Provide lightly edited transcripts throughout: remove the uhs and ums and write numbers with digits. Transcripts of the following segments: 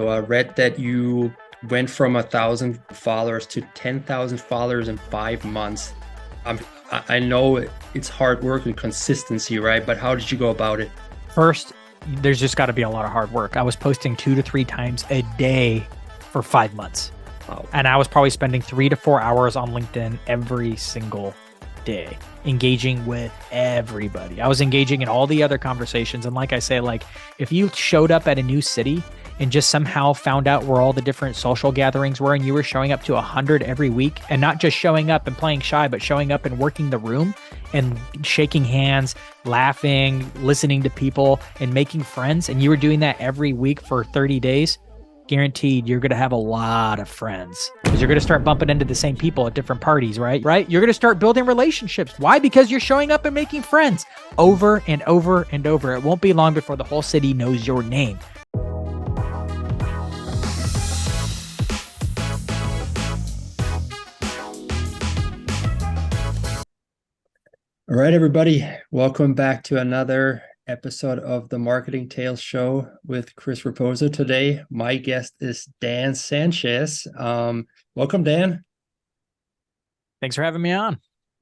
So I read that you went from 1,000 followers to 10,000 followers in 5 months. I'm, I know it's hard work and consistency, right? But how did you go about it? First, there's just got to be a lot of hard work. I was posting 2 to 3 times a day for 5 months. Wow. And I was probably spending 3 to 4 hours on LinkedIn every single day, engaging with everybody. I was engaging in all the other conversations. And like I say, like if you showed up at a new city and just somehow found out where all the different social gatherings were and you were showing up to 100 every week, and not just showing up and playing shy, but showing up and working the room and shaking hands, laughing, listening to people and making friends, and you were doing that every week for 30 days, guaranteed you're going to have a lot of friends because you're going to start bumping into the same people at different parties, right? You're going to start building relationships. Why? Because you're showing up and making friends over and over and over. It won't be long before the whole city knows your name. All right, everybody. Welcome back to another episode of the Marketing Tales Show with Chris Raposo. Today, my guest is Dan Sanchez. Welcome, Dan. Thanks for having me on.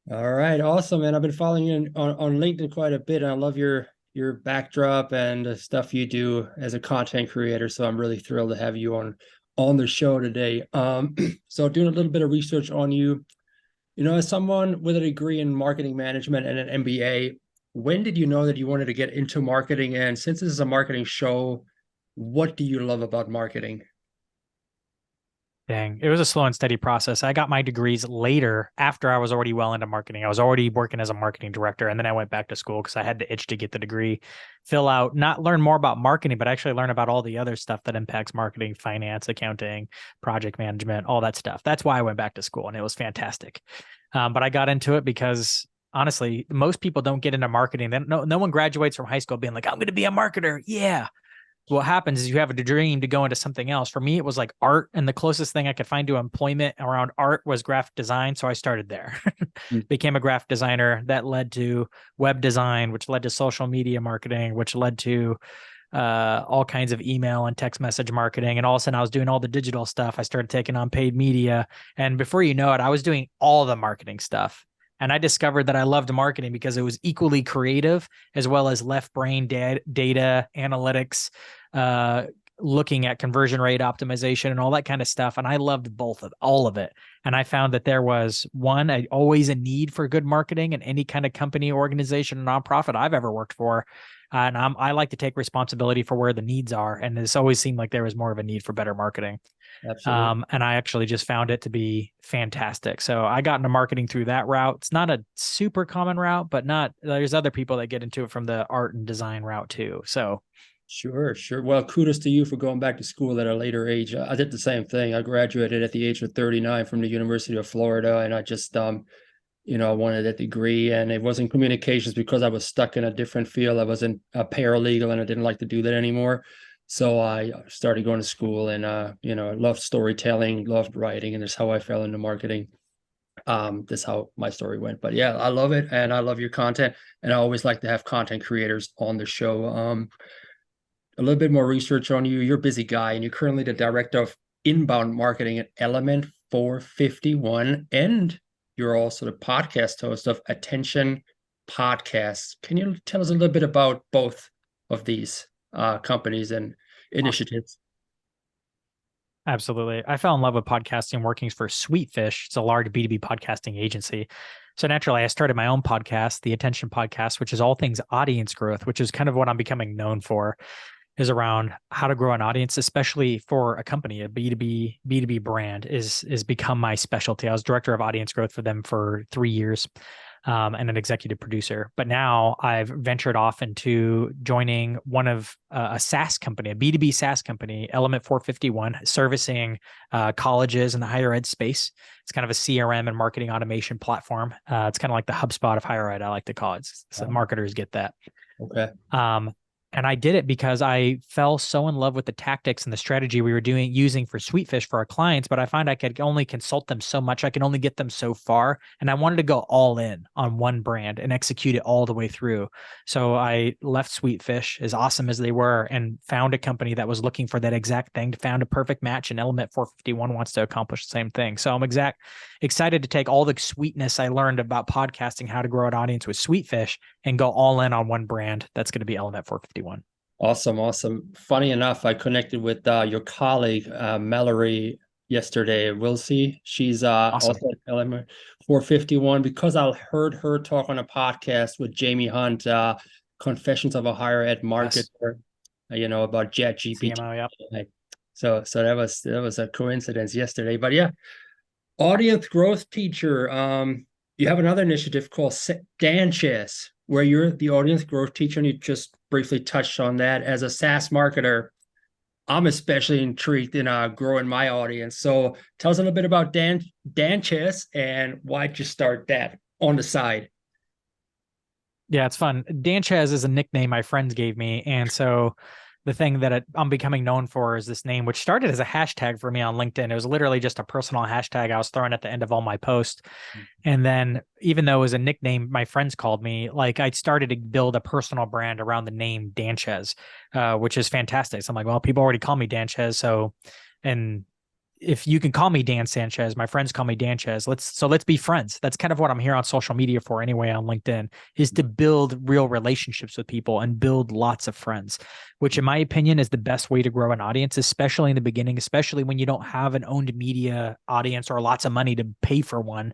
All right, awesome, man. I've been following you on LinkedIn quite a bit, and I love your backdrop and the stuff you do as a content creator. So I'm really thrilled to have you on the show today. So doing a little bit of research on you. You know, as someone with a degree in marketing management and an MBA, when did you know that you wanted to get into marketing? And since this is a marketing show, what do you love about marketing? Dang, it was a slow and steady process. I got my degrees later after I was already well into marketing. I was already working as a marketing director. And then I went back to school because I had the itch to get the degree, not learn more about marketing, but actually learn about all the other stuff that impacts marketing, finance, accounting, project management, all that stuff. That's why I went back to school, and it was fantastic. But I got into it because honestly, most people don't get into marketing. No one graduates from high school being like, I'm going to be a marketer. Yeah. What happens is you have a dream to go into something else. For me, it was like art. And the closest thing I could find to employment around art was graphic design. So I started there, became a graphic designer. That led to web design, which led to social media marketing, which led to all kinds of email and text message marketing. And all of a sudden I was doing all the digital stuff. I started taking on paid media. And before you know it, I was doing all the marketing stuff. And I discovered that I loved marketing because it was equally creative as well as left brain data analytics, looking at conversion rate optimization and all that kind of stuff. And I loved all of it. And I found that there was always a need for good marketing in any kind of company, organization, nonprofit I've ever worked for. And I like to take responsibility for where the needs are. And it's always seemed like there was more of a need for better marketing. Absolutely. And I actually just found it to be fantastic. So I got into marketing through that route. It's not a super common route, but there's other people that get into it from the art and design route too. So Sure. Well, kudos to you for going back to school at a later age. I did the same thing. I graduated at the age of 39 from the University of Florida, and I just I wanted that degree, and it wasn't communications because I was stuck in a different field. I wasn't a paralegal, and I didn't like to do that anymore. So I started going to school, and I loved storytelling, loved writing, and that's how I fell into marketing. That's how my story went. But yeah, I love it, and I love your content, and I always like to have content creators on the show. A little bit more research on you. You're a busy guy, and you're currently the director of inbound marketing at Element 451, and you're also the podcast host of Attention Podcasts. Can you tell us a little bit about both of these companies and initiatives? absolutely. I fell in love with podcasting working for Sweetfish. It's a large B2B podcasting agency. So naturally, I started my own podcast, the Attention Podcast, which is all things audience growth, which is kind of what I'm becoming known for, is around how to grow an audience, especially for a company. A B2B brand is become my specialty. I was director of audience growth for them for 3 years, and an executive producer. But now I've ventured off into joining one of a SaaS company, a B2B SaaS company, Element 451, servicing colleges in the higher ed space. It's kind of a CRM and marketing automation platform. It's kind of like the HubSpot of higher ed, I like to call it. So marketers get that. Okay. And I did it because I fell so in love with the tactics and the strategy we were using for Sweetfish for our clients. But I find I could only consult them so much. I can only get them so far. And I wanted to go all in on one brand and execute it all the way through. So I left Sweetfish, as awesome as they were, and found a company that was looking for that exact thing, found a perfect match. And Element 451 wants to accomplish the same thing. So I'm excited to take all the sweetness I learned about podcasting, how to grow an audience with Sweetfish, and go all in on one brand. That's going to be Element 451. Awesome, awesome. Funny enough, I connected with your colleague Mallory yesterday. We'll see. She's Awesome. also at Element 451 because I heard her talk on a podcast with Jamie Hunt, Confessions of a Higher Ed Marketer, about ChatGPT. CMO, yep. So that was a coincidence yesterday. But yeah, audience growth teacher. You have another initiative called Dan Sanchez, where you're the audience growth teacher, and you just briefly touched on that. As a SaaS marketer, I'm especially intrigued in growing my audience. So tell us a little bit about Dan Sanchez and why'd you start that on the side? Yeah, it's fun. Dan Sanchez is a nickname my friends gave me. And so the thing that I'm becoming known for is this name, which started as a hashtag for me on LinkedIn. It was literally just a personal hashtag I was throwing at the end of all my posts. And then even though it was a nickname my friends called me, like I started to build a personal brand around the name Dan Sanchez, which is fantastic. So I'm like, well, people already call me Dan Sanchez. And if you can call me Dan Sanchez, my friends call me Dan Sanchez. Let's be friends. That's kind of what I'm here on social media for anyway, on LinkedIn, is to build real relationships with people and build lots of friends, which in my opinion is the best way to grow an audience, especially in the beginning, especially when you don't have an owned media audience or lots of money to pay for one.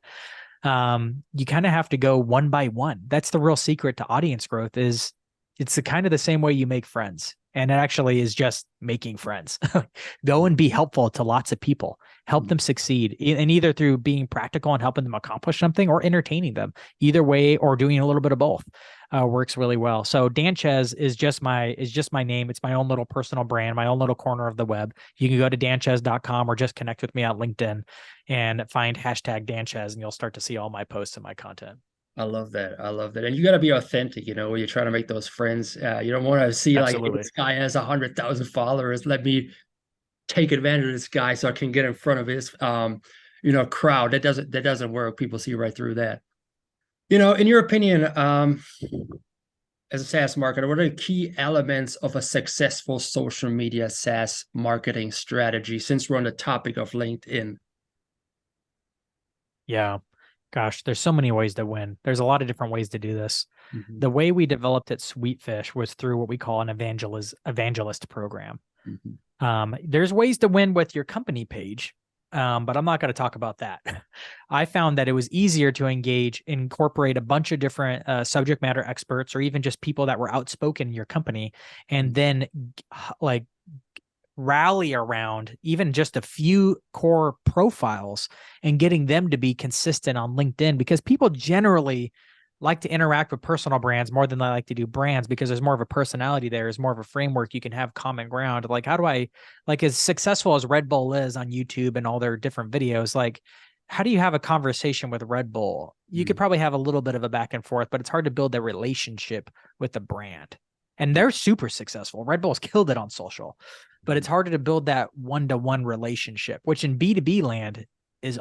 You kind of have to go one by one. That's the real secret to audience growth. Is it's the kind of the same way you make friends. And it actually is just making friends. Go and be helpful to lots of people, help them succeed, and either through being practical and helping them accomplish something, or entertaining them. Either way, or doing a little bit of both, works really well. So Dan Sanchez is just my name. It's my own little personal brand, my own little corner of the web. You can go to danchez.com or just connect with me on LinkedIn and find hashtag Dan Sanchez, and you'll start to see all my posts and my content. I love that. I love that. And you got to be authentic, when you're trying to make those friends. You don't want to see like, hey, Absolutely. this guy has 100,000 followers. Let me take advantage of this guy so I can get in front of his, crowd. That doesn't work. People see right through that. In your opinion, as a SaaS marketer, what are the key elements of a successful social media SaaS marketing strategy, since we're on the topic of LinkedIn? Yeah. Gosh, there's so many ways to win. There's a lot of different ways to do this. Mm-hmm. The way we developed at Sweetfish was through what we call an evangelist program. Mm-hmm. There's ways to win with your company page, but I'm not going to talk about that. I found that it was easier to incorporate a bunch of different subject matter experts, or even just people that were outspoken in your company, and then rally around even just a few core profiles and getting them to be consistent on LinkedIn, because people generally like to interact with personal brands more than they like to do brands, because there's more of a personality there, there's more of a framework, you can have common ground. Like, how do I, like, as successful as Red Bull is on YouTube and all their different videos, like, how do you have a conversation with Red Bull? You could probably have a little bit of a back and forth, but it's hard to build a relationship with the brand. And they're super successful. Red Bull's killed it on social, but it's harder to build that one-to-one relationship, which in B2B land is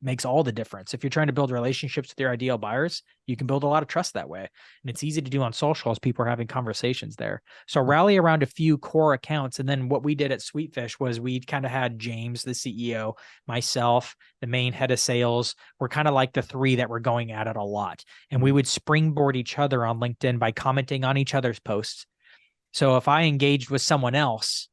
makes all the difference. If you're trying to build relationships with your ideal buyers, you can build a lot of trust that way. And it's easy to do on social as people are having conversations there. So rally around a few core accounts. And then what we did at Sweetfish was we kind of had James, the CEO, myself, the main head of sales. We're kind of like the three that were going at it a lot. And we would springboard each other on LinkedIn by commenting on each other's posts. So if I engaged with someone else,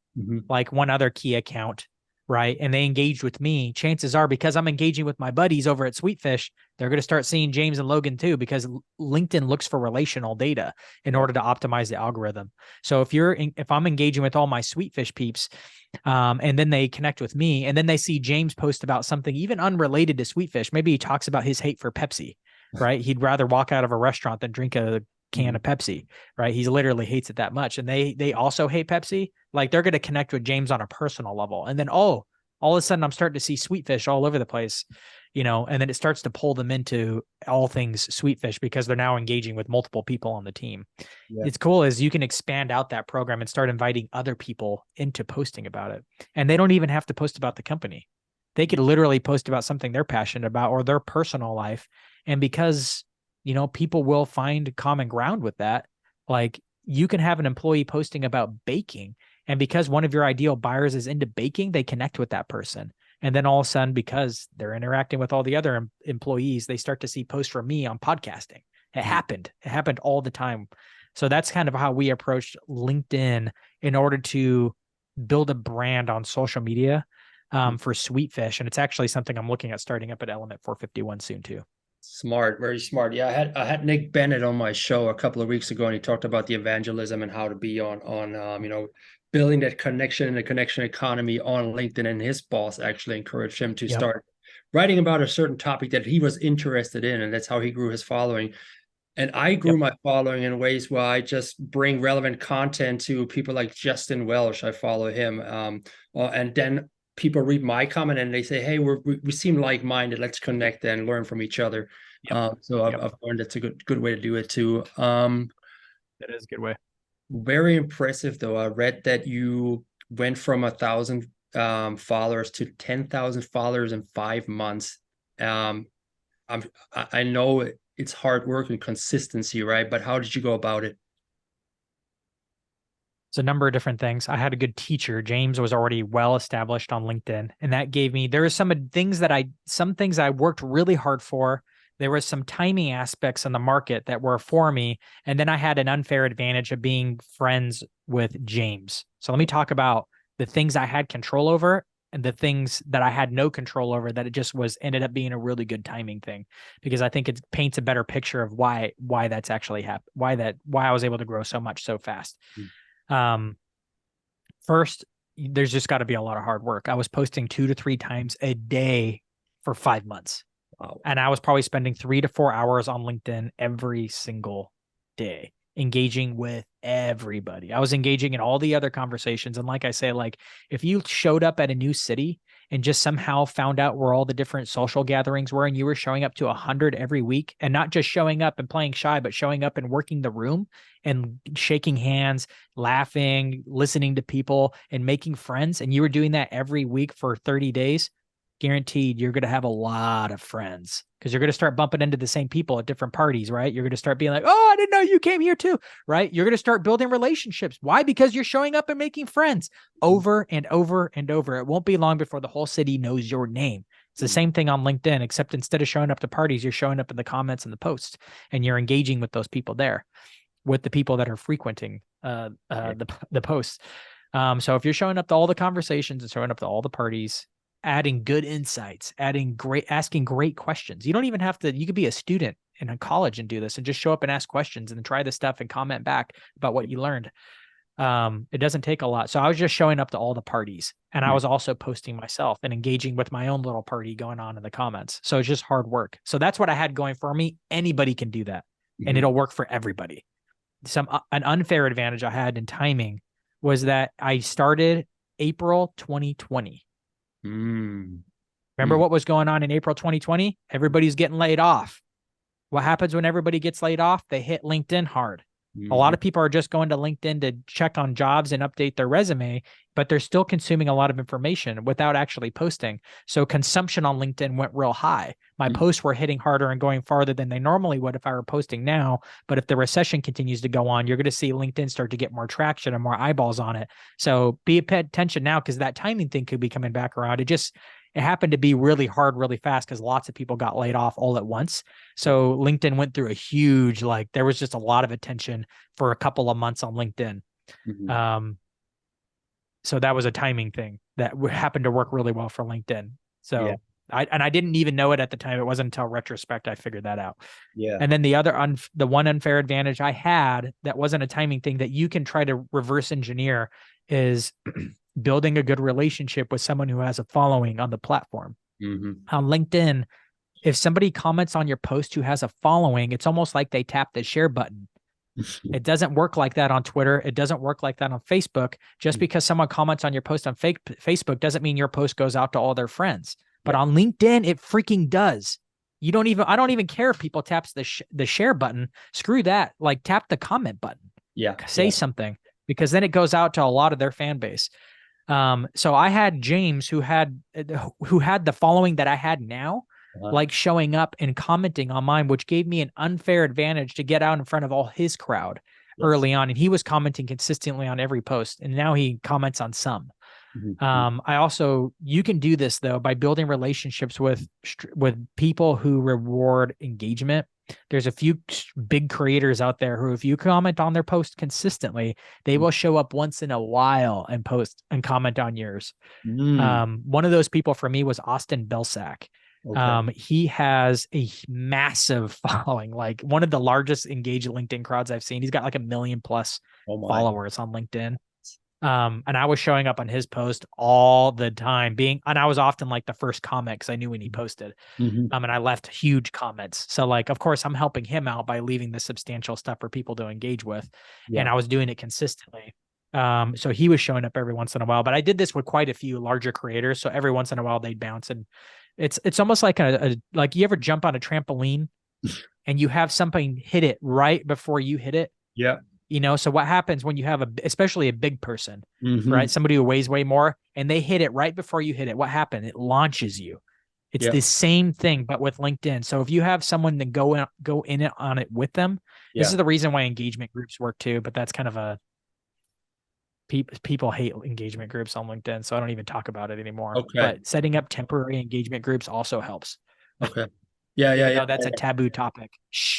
like one other key account, right, and they engaged with me, chances are, because I'm engaging with my buddies over at Sweetfish, they're going to start seeing James and Logan too, because LinkedIn looks for relational data in order to optimize the algorithm. So if I'm engaging with all my Sweetfish peeps, and then they connect with me, and then they see James post about something even unrelated to Sweetfish, maybe he talks about his hate for Pepsi, right? He'd rather walk out of a restaurant than drink a can of Pepsi, right? He literally hates it that much. And they also hate Pepsi. Like, they're going to connect with James on a personal level. And then, All of a sudden I'm starting to see Sweetfish all over the place, and then it starts to pull them into all things Sweetfish because they're now engaging with multiple people on the team. Yeah. It's cool is you can expand out that program and start inviting other people into posting about it. And they don't even have to post about the company. They could literally post about something they're passionate about or their personal life. And because, people will find common ground with that, like you can have an employee posting about baking. And because one of your ideal buyers is into baking, they connect with that person. And then all of a sudden, because they're interacting with all the other employees, they start to see posts from me on podcasting. It happened. It happened all the time. So that's kind of how we approached LinkedIn in order to build a brand on social media for Sweetfish. And it's actually something I'm looking at starting up at Element 451 soon too. Smart, very smart. Yeah, I had Nick Bennett on my show a couple of weeks ago, and he talked about the evangelism and how to be on building that connection and the connection economy on LinkedIn. And his boss actually encouraged him to start writing about a certain topic that he was interested in, and that's how he grew his following. And I grew my following in ways where I just bring relevant content to people like Justin Welsh. I follow him, and then people read my comment and they say, "Hey, we seem like-minded. Let's connect and learn from each other." So I've learned it's a good way to do it too. That is a good way. Very impressive though. I read that you went from 1,000 followers to 10,000 followers in 5 months. I know it's hard work and consistency, right? But how did you go about it? It's a number of different things. I had a good teacher. James was already well established on LinkedIn, and that gave me, there are some things I worked really hard for. There was some timing aspects in the market that were for me. And then I had an unfair advantage of being friends with James. So let me talk about the things I had control over and the things that I had no control over, that it just ended up being a really good timing thing, because I think it paints a better picture of why that's actually happened, why I was able to grow so much so fast. First, there's just got to be a lot of hard work. I was posting 2 to 3 times a day for 5 months. Wow. And I was probably spending 3 to 4 hours on LinkedIn every single day, engaging with everybody. I was engaging in all the other conversations. And like I say, like if you showed up at a new city and just somehow found out where all the different social gatherings were, and you were showing up to 100 every week, and not just showing up and playing shy, but showing up and working the room and shaking hands, laughing, listening to people and making friends. And you were doing that every week for 30 days, guaranteed you're going to have a lot of friends, because you're going to start bumping into the same people at different parties, right? You're going to start being like, "Oh, I didn't know you came here too," right? You're going to start building relationships. Why? Because you're showing up and making friends over and over and over. It won't be long before the whole city knows your name. It's the same thing on LinkedIn, except instead of showing up to parties, you're showing up in the comments and the posts, and you're engaging with those people there, with the people that are frequenting the posts. So if you're showing up to all the conversations and showing up to all the parties, adding good insights, asking great questions. You don't even have to, you could be a student in a college and do this and just show up and ask questions and try this stuff and comment back about what you learned. It doesn't take a lot. So I was just showing up to all the parties, and I was also posting myself and engaging with my own little party going on in the comments. So it's just hard work. So that's what I had going for me. Anybody can do that, and it'll work for everybody. An unfair advantage I had in timing was that I started April 2020. Remember what was going on in April 2020? Everybody's getting laid off. What happens when everybody gets laid off? They hit LinkedIn hard. A lot of people are just going to LinkedIn to check on jobs and update their resume, but they're still consuming a lot of information without actually posting. So consumption on LinkedIn went real high. My posts were hitting harder and going farther than they normally would if I were posting now. But if the recession continues to go on, you're going to see LinkedIn start to get more traction and more eyeballs on it. So pay attention now, because that timing thing could be coming back around. It happened to be really hard, really fast, because lots of people got laid off all at once. So LinkedIn went through a huge, there was just a lot of attention for a couple of months on LinkedIn. So that was a timing thing that happened to work really well for LinkedIn. So I didn't even know it at the time. It wasn't until retrospect I figured that out. Yeah. And then the one unfair advantage I had that wasn't a timing thing that you can try to reverse engineer is building a good relationship with someone who has a following on the platform. On LinkedIn, if somebody comments on your post who has a following, it's almost like they tap the share button. It doesn't work like that on Twitter. It doesn't work like that on Facebook. Just because someone comments on your post on Facebook doesn't mean your post goes out to all their friends. But Yeah. on LinkedIn, it freaking does. I don't even care if people taps the share button. Screw that. Like, tap the comment button. Yeah. Say something, because then it goes out to a lot of their fan base. So I had James, who had the following that I had now, like showing up and commenting on mine, which gave me an unfair advantage to get out in front of all his crowd early on. And he was commenting consistently on every post, and now he comments on some. You can do this though by building relationships with people who reward engagement. There's a few big creators out there who, if you comment on their post consistently, they will show up once in a while and post and comment on yours. One of those people for me was Austin Belsack. Okay. He has a massive following, like one of the largest engaged LinkedIn crowds I've seen. He's got like 1 million plus followers on LinkedIn. And I was showing up on his post all the time, and I was often like the first comment because I knew when he posted. And I left huge comments. So like, of course, I'm helping him out by leaving the substantial stuff for people to engage with. And I was doing it consistently. So he was showing up every once in a while, but I did this with quite a few larger creators. So every once in a while they'd bounce, and it's almost like like, you ever jump on a trampoline and you have something hit it right before you hit it. Yeah. So what happens when you have especially a big person, right? Somebody who weighs way more, and they hit it right before you hit it. What happened? It launches you. It's the same thing, but with LinkedIn. So if you have someone to go in it on it with them, this is the reason why engagement groups work too. But that's kind of people hate engagement groups on LinkedIn, so I don't even talk about it anymore. Okay. But setting up temporary engagement groups also helps. Okay. Yeah. Even though that's a taboo topic.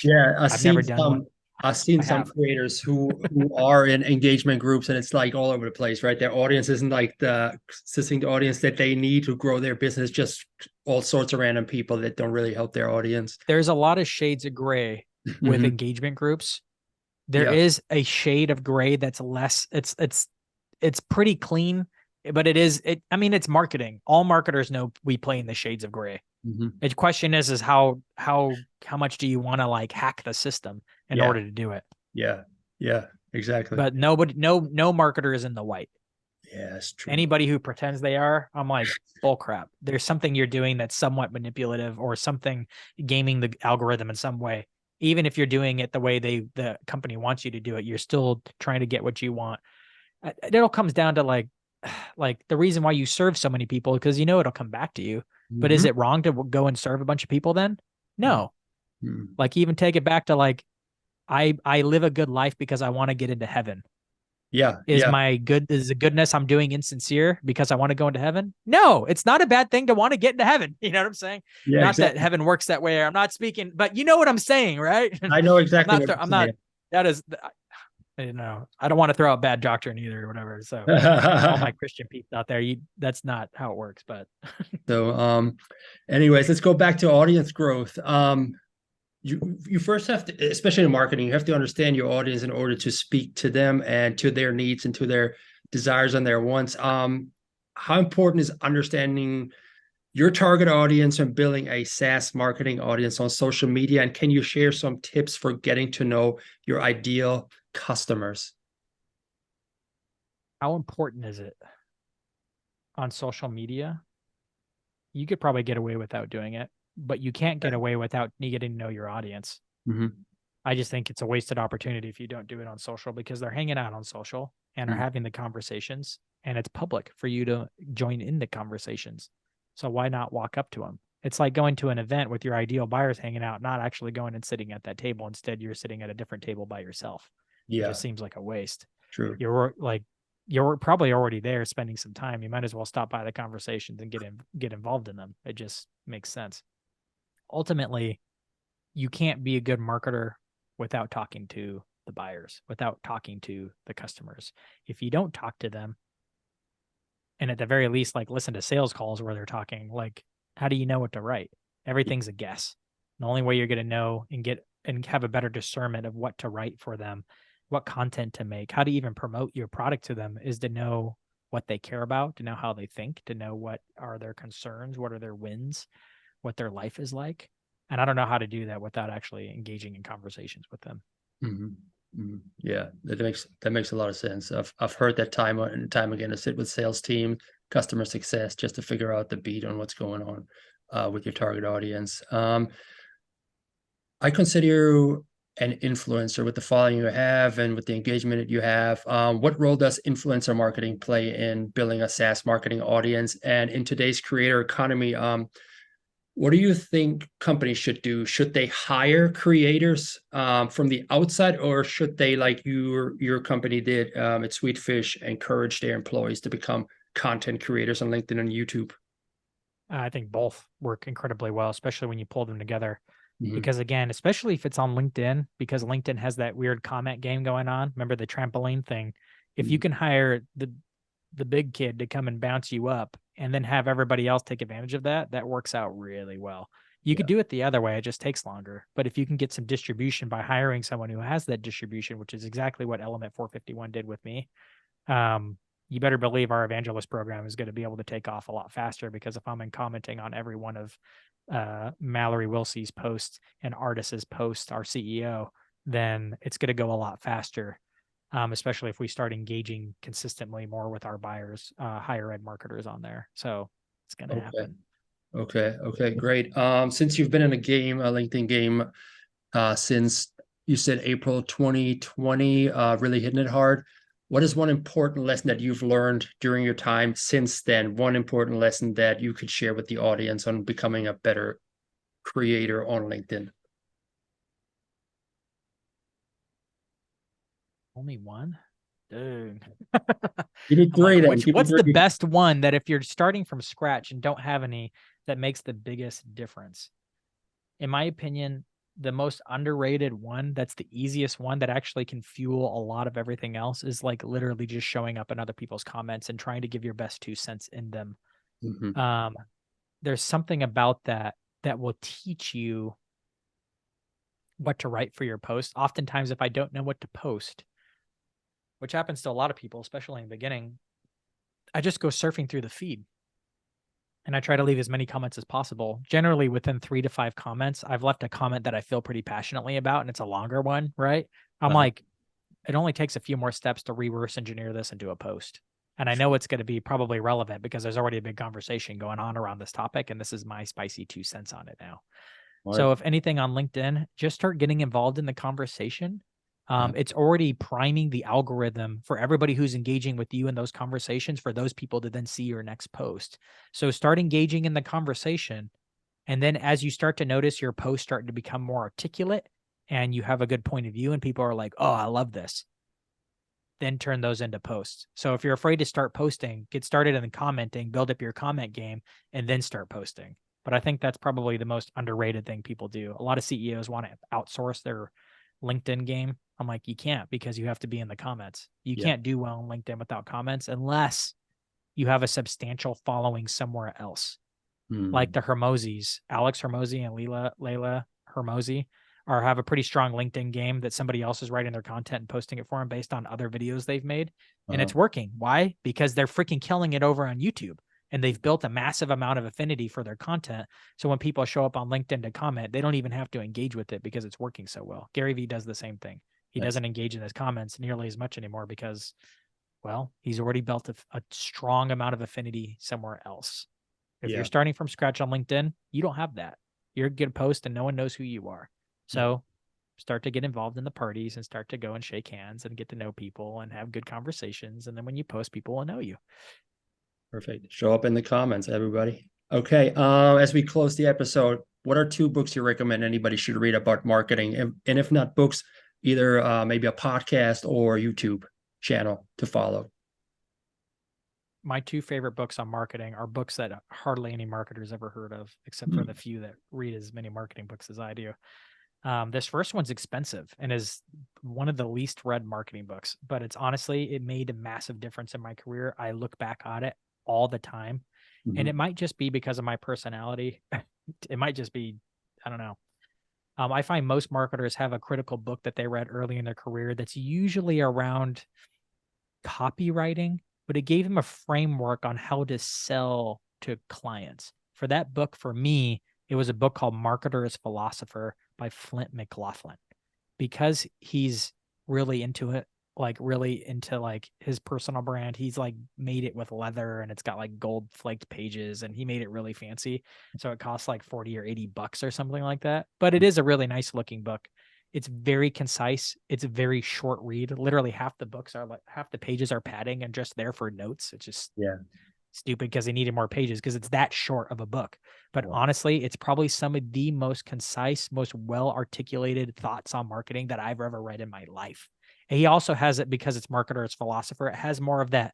Yeah. I've never done one. I've seen some creators who are in engagement groups, and it's like all over the place, right? Their audience isn't like the consisting audience that they need to grow their business, just all sorts of random people that don't really help their audience. There's a lot of shades of gray with engagement groups. There is a shade of gray that's less, it's pretty clean, but it's marketing. All marketers know we play in the shades of gray. The question is how much do you want to like hack the system in order to do it? Yeah. Yeah, exactly. But no marketer is in the white. Yeah, that's true. Anybody who pretends they are, I'm like, bull crap. There's something you're doing that's somewhat manipulative, or something gaming the algorithm in some way. Even if you're doing it the way the company wants you to do it, you're still trying to get what you want. It all comes down to like the reason why you serve so many people, because it'll come back to you. But is it wrong to go and serve a bunch of people then? No. Like, even take it back to like, I live a good life because I want to get into heaven. Yeah. Is the goodness I'm doing insincere because I want to go into heaven? No, it's not a bad thing to want to get into heaven. You know what I'm saying? Yeah, not that heaven works that way. I'm not speaking, but you know what I'm saying, right? I know exactly. I don't want to throw out bad doctrine either or whatever. So all my Christian peeps out there, that's not how it works. But so, anyways, let's go back to audience growth. You first have to, especially in marketing, you have to understand your audience in order to speak to them and to their needs and to their desires and their wants. How important is understanding your target audience and building a SaaS marketing audience on social media? And can you share some tips for getting to know your ideal customers? How important is it on social media? You could probably get away without doing it, but you can't get away without getting to know your audience. I just think it's a wasted opportunity if you don't do it on social, because they're hanging out on social and are having the conversations, and it's public for you to join in the conversations. So why not walk up to them? It's like going to an event with your ideal buyers hanging out, not actually going and sitting at that table. Instead, you're sitting at a different table by yourself. It just seems like a waste. True. You're probably already there spending some time. You might as well stop by the conversations and get involved in them. It just makes sense. Ultimately, you can't be a good marketer without talking to the buyers, without talking to the customers. If you don't talk to them, and at the very least, like, listen to sales calls where they're talking, like, how do you know what to write? Everything's a guess. The only way you're going to know and have a better discernment of what to write for them, what content to make, how to even promote your product to them, is to know what they care about, to know how they think, to know what are their concerns, what are their wins, what their life is like. And I don't know how to do that without actually engaging in conversations with them. Yeah, that makes a lot of sense. I've heard that time and time again to sit with sales team, customer success, just to figure out the beat on what's going on with your target audience. I consider you an influencer with the following you have and with the engagement that you have. What role does influencer marketing play in building a SaaS marketing audience? And in today's creator economy, what do you think companies should do? Should they hire creators from the outside, or should they, like your company did at Sweetfish, encourage their employees to become content creators on LinkedIn and YouTube? I think both work incredibly well, especially when you pull them together. Mhm. Because again, especially if it's on LinkedIn, because LinkedIn has that weird comment game going on. Remember the trampoline thing? If you Mhm. can hire the big kid to come and bounce you up and then have everybody else take advantage of that, that works out really well. You could Yeah. do it the other way, it just takes longer. But if you can get some distribution by hiring someone who has that distribution, which is exactly what Element 451 did with me, you better believe our evangelist program is going to be able to take off a lot faster, because if I'm in commenting on every one of Mallory Wilsey's posts and Artis's posts, our CEO, then it's going to go a lot faster, especially if we start engaging consistently more with our buyers, higher ed marketers on there. So it's going to Okay. happen. Okay. Great. Since you've been in a game, a LinkedIn game, since you said April 2020, really hitting it hard. What is one important lesson that you've learned during your time since then? One important lesson that you could share with the audience on becoming a better creator on LinkedIn? Only one? Dude. Give me I'm like, three then. Give me what's the three. best one that if you're starting from scratch and don't have any, that makes the biggest difference? In my opinion, the most underrated one, that's the easiest one that actually can fuel a lot of everything else, is like literally just showing up in other people's comments and trying to give your best 2 cents in them. Mhm. Um, there's something about that that will teach you what to write for your post. Oftentimes, if I don't know what to post, which happens to a lot of people, especially in the beginning, I just go surfing through the feed and I try to leave as many comments as possible. Generally, within 3 to 5 comments, I've left a comment that I feel pretty passionately about, and it's a longer one, right? I'm Uh-huh. like, it only takes a few more steps to reverse engineer this into a post. And I know it's going to be probably relevant because there's already a big conversation going on around this topic. And this is my spicy 2 cents on it now. So Smart. if anything on LinkedIn, just start getting involved in the conversation. Uh, It's already priming the algorithm for everybody who's engaging with you in those conversations for those people to then see your next post. So start engaging in the conversation. And then as you start to notice your post starting to become more articulate and you have a good point of view and people are like, oh, I love this, then turn those into posts. So if you're afraid to start posting, get started in the commenting, build up your comment game, and then start posting. But I think that's probably the most underrated thing people do. A lot of CEOs want to outsource their LinkedIn game. I'm like, you can't, because you have to be in the comments. You yeah. can't do well on LinkedIn without comments unless you have a substantial following somewhere else. Like Hmm. the Hermosis, Alex Hermosi and Layla Hermosi have a pretty strong LinkedIn game that somebody else is writing their content and posting it for them based on other videos they've made. And Uh-huh. it's working. Why? Because they're freaking killing it over on YouTube and they've built a massive amount of affinity for their content. So when people show up on LinkedIn to comment, they don't even have to engage with it because it's working so well. Gary Vee does the same thing. He That's doesn't engage in his comments nearly as much anymore because, well, he's already built a strong amount of affinity somewhere else. If you're yeah. starting from scratch on LinkedIn, you don't have that. You're a good post and no one knows who you are. Yeah. So start to get involved in the parties and start to go and shake hands and get to know people and have good conversations. And then when you post, people will know you. Perfect. Show up in the comments, everybody. Okay. As we close the episode, what are two books you recommend anybody should read about marketing? And if not books, either maybe a podcast or YouTube channel to follow. My two favorite books on marketing are books that hardly any marketers ever heard of, except for Hmm. the few that read as many marketing books as I do. This first one's expensive and is one of the least read marketing books, but it's honestly, it made a massive difference in my career. I look back on it all the time, and Mhm. it might just be because of my personality. It might just be, I don't know. I find most marketers have a critical book that they read early in their career that's usually around copywriting, but it gave them a framework on how to sell to clients. For that book, for me, it was a book called Marketer's Philosopher by Flint McLaughlin. Because he's really into it, like really into like his personal brand. He's like made it with leather and it's got like gold flaked pages and he made it really fancy. So it costs like 40 or $80 or something like that. But it is a really nice looking book. It's very concise. It's a very short read. Literally half the pages are padding and just there for notes. It's just Yeah. stupid because they needed more pages because it's that short of a book. But Wow. honestly, it's probably some of the most concise, most well articulated thoughts on marketing that I've ever read in my life. And he also has it because it's marketer, it's philosopher. It has more of that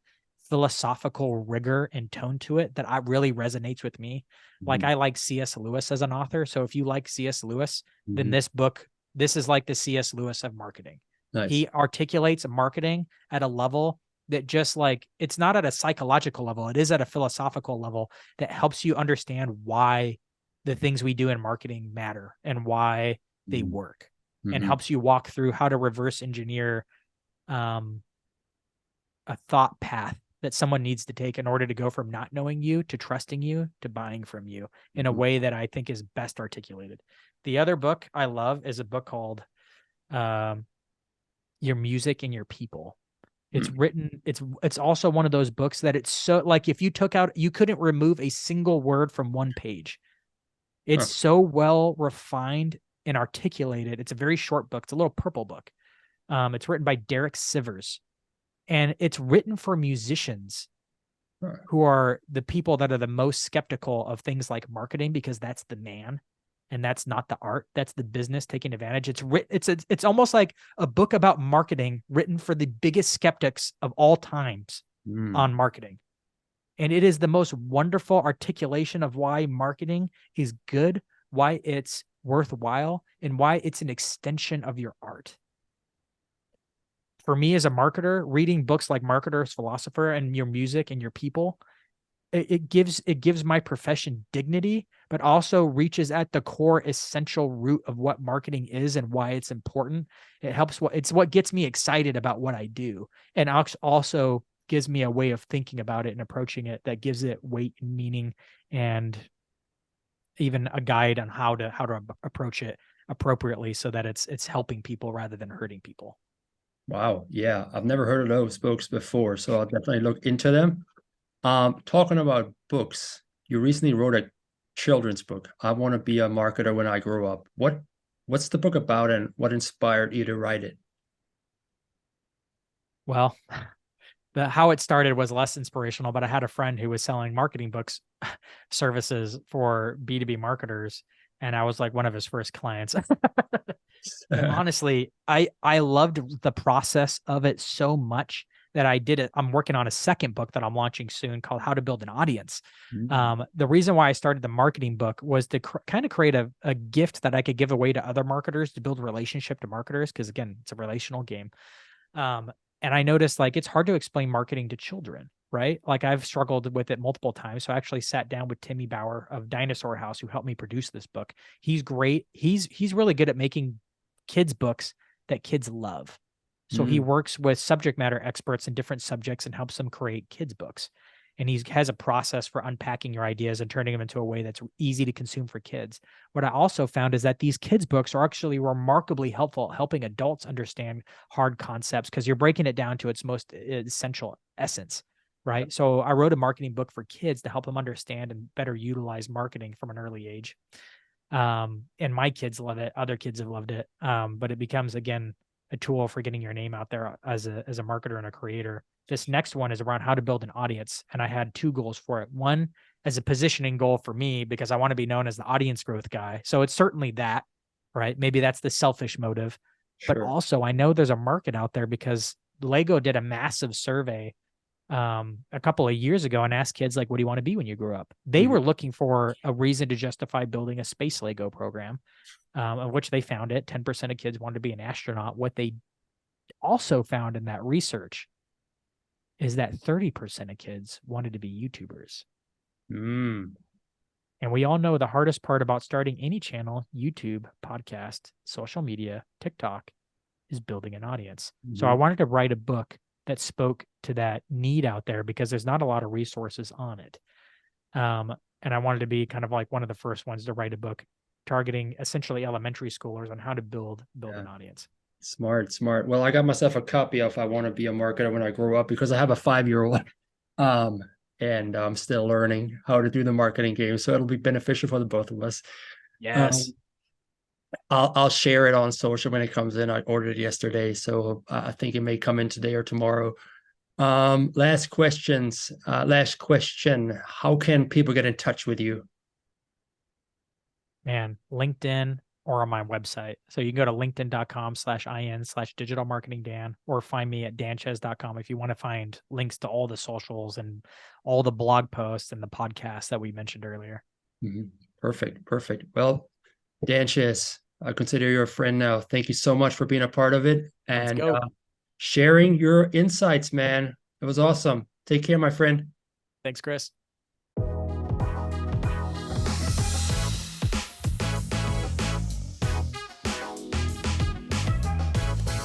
philosophical rigor and tone to it that I really resonates with me. Like I like C.S. Lewis as an author. So if you like C.S. Lewis, then Mhm. this book, this is like the C.S. Lewis of marketing. Nice. He articulates marketing at a level that just like, it's not at a psychological level, it is at a philosophical level that helps you understand why the things we do in marketing matter and why they Mhm. work, and Mhm. helps you walk through how to reverse engineer a thought path that someone needs to take in order to go from not knowing you to trusting you to buying from you in a Mhm. way that I think is best articulated. The other book I love is a book called um, Your Music and Your People. It's Mm. written, it's also one of those books that it's so like if you took out, you couldn't remove a single word from one page. It's Huh. so well refined and articulated. It's a very short book. It's a little purple book. It's written by Derek Sivers, and it's written for musicians Huh. who are the people that are the most skeptical of things like marketing because that's the man and that's not the art, that's the business taking advantage. It's almost like a book about marketing written for the biggest skeptics of all times Mm. on marketing, and it is the most wonderful articulation of why marketing is good, why it's worthwhile, and why it's an extension of your art. For me as a marketer, reading books like Marketer's Philosopher and Your Music and Your People, it gives my profession dignity, but also reaches at the core essential root of what marketing is and why it's important. It's what gets me excited about what I do, and also gives me a way of thinking about it and approaching it that gives it weight and meaning, and even a guide on how to approach it appropriately so that it's helping people rather than hurting people. Wow. Yeah. I've never heard of those books before, so I'll definitely look into them. Talking about books, you recently wrote a children's book. I want to be a marketer when I grow up. What's the book about and what inspired you to write it? Well, how it started was less inspirational, but I had a friend who was selling marketing books services for B2B marketers, and I was like one of his first clients. And honestly, I loved the process of it so much that I did it. I'm working on a second book that I'm launching soon called How to Build an Audience. Mm. The reason why I started the marketing book was to kind of create a gift that I could give away to other marketers to build relationship to marketers, because again, it's a relational game. Um, and I noticed like it's hard to explain marketing to children, right? Like I've struggled with it multiple times. So I actually sat down with Timmy Bauer of Dinosaur House, who helped me produce this book. He's great. He's really good at making kids books that kids love. So he Mm. works with subject matter experts in different subjects and helps them create kids books. And he has a process for unpacking your ideas and turning them into a way that's easy to consume for kids. What I also found is that these kids books are actually remarkably helpful at helping adults understand hard concepts because you're breaking it down to its most essential essence, right? So I wrote a marketing book for kids to help them understand and better utilize marketing from an early age. And my kids love it. Other kids have loved it. But it becomes again a tool for getting your name out there as a marketer and a creator. This next one is around how to build an audience, and I had two goals for it. One, as a positioning goal for me, because I want to be known as the audience growth guy. So it's certainly that, right? Maybe that's the selfish motive, but Sure. also I know there's a market out there because Lego did a massive survey a couple of years ago and asked kids like, what do you want to be when you grow up? They Mhm. were looking for a reason to justify building a space Lego program, of which they found it. 10% of kids wanted to be an astronaut. What they also found in that research is that 30% of kids wanted to be YouTubers. Mm. And we all know the hardest part about starting any channel, YouTube, podcast, social media, TikTok, is building an audience. So I Mhm. wanted to write a book that spoke to that need out there because there's not a lot of resources on it. And I wanted to be kind of like one of the first ones to write a book targeting essentially elementary schoolers on how to build Yeah. an audience. Smart, smart. Well, I got myself a copy of I Want to Be a Marketer When I Grow Up because I have a 5-year-old. Um, and I'm still learning how to do the marketing game. So it'll be beneficial for the both of us. Yes. Um, I'll share it on social when it comes in. I ordered it yesterday, so I think it may come in today or tomorrow. Last questions. Last question. How can people get in touch with you? Man, LinkedIn or on my website. So you can go to linkedin.com/in/digital marketing Dan, or find me at danchez.com if you want to find links to all the socials and all the blog posts and the podcasts that we mentioned earlier. Mhm. Perfect. Perfect. Well, Sanchez, I consider you a friend now. Thank you so much for being a part of it Let's and go. sharing your insights, man. It was awesome. Take care, my friend. Thanks, Chris.